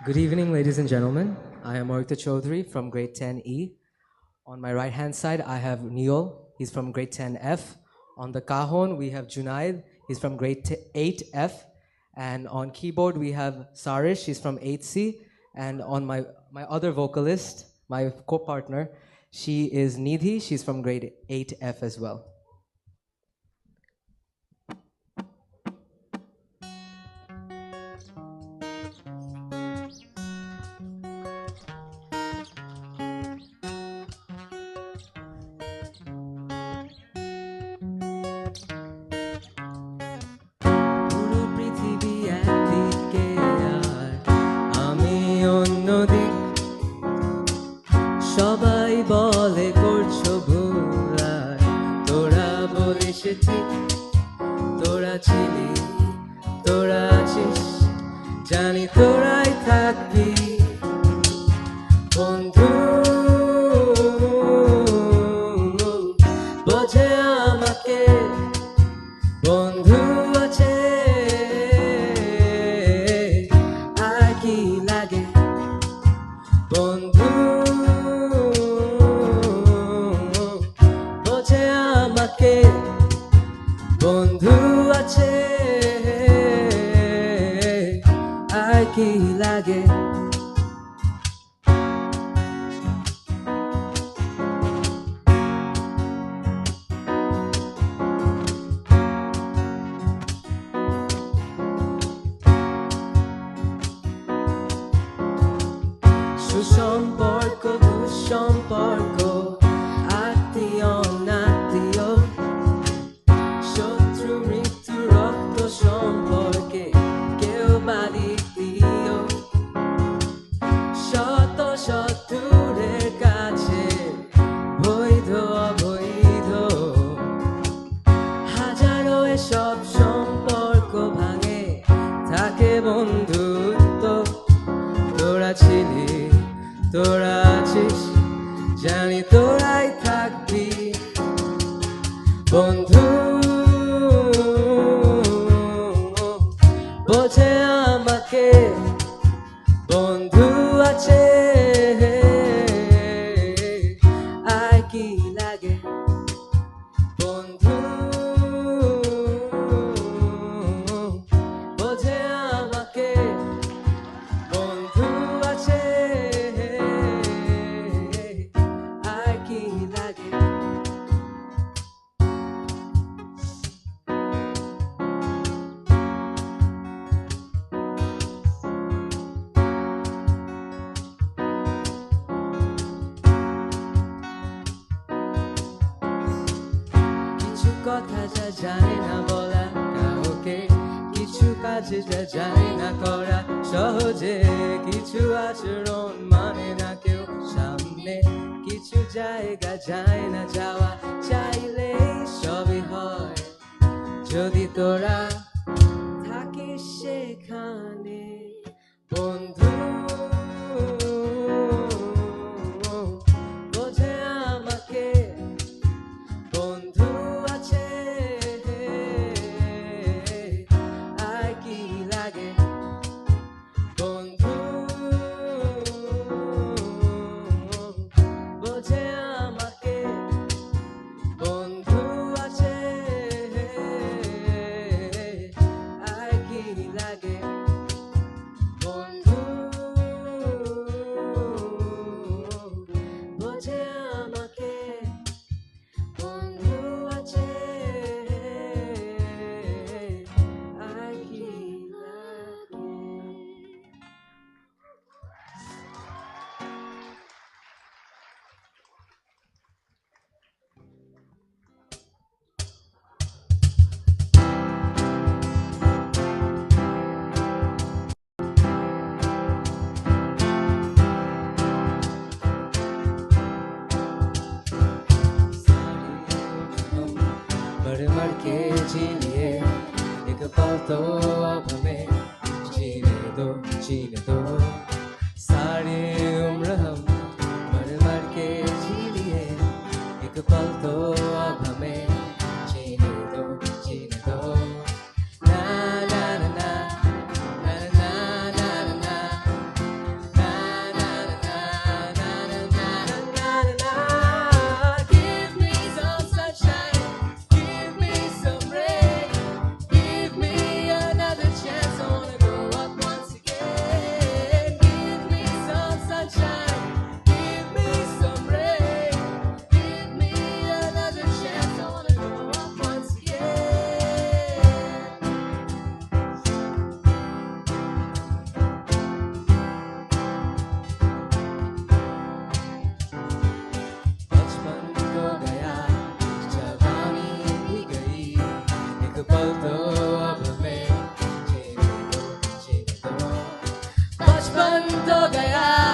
Good evening, ladies and gentlemen. I am Morita Chaudhary from grade 10E. On my right hand side, I have Neil. He's from grade 10F. On the cajon, we have Junaid. He's from grade 8F. And on keyboard, we have Sarish. She's from 8C. And on my other vocalist, my co partner, she is Nidhi. She's from grade 8F as well. পুরো পৃথিবী একদিকে আর আমি অন্যদিক। সবাই বলে করছো ভুল আর তোরা বলিস ঠিক। তোরা ছিলি, তোরা আছিস, জানি তোরাই থাকবি বন্ধু। বোঝে আমাকে বন্ধু আছে, আর কি লাগে বন্ধু। বোঝে আমাকে বন্ধু আছে, আর কি লাগে। সুসম্পর্ক দুঃসম্পর্ক, আত্মীয় নাত্মীয়, শত্রু মৃত্যু রক্ত সম্পর্কে কেউ বাড়ি দিও। শত শত্রুরের কাছে বৈধ অবৈধ, হাজারো এসব সম্পর্ক ভাঙে, থাকে বন্ধুত্ব। তোরা ছিলি, তোরা আছিস, জানি তোরাই থাকবি বন্ধু। বোঝে আমাকে বন্ধু আছে, আর কি লাগে বন্ধু। বোঝে আমাকে বন্ধু আছে, আর কি লাগে। কিছু কথা যা জানে না বলা কাউকে, কিছু কাজ যা জানে না করা সহজে, কিছু আচরণ মানে না কেউ সামনে, কিছু জায়গা যায় না যাওয়া, চাইলে সবই হয় যদি তোরা থাকিস সেখানে বন্ধু। বোঝে আমাকে বন্ধু আছে, আর কি লাগে বন্ধু। বোঝে আমাকে বন্ধু আছে, আর কি লাগে বন্ধু। বোঝে আমাকে বন্ধু আছে, আর কি লাগে। मर मर के जी लिए एक पल तो अब हमें जीने दो सारी उम्र हम मर मर के जी लिए एक पल तो अब हमें जीने दो ना ना ना ना ना ना ना ना तो गया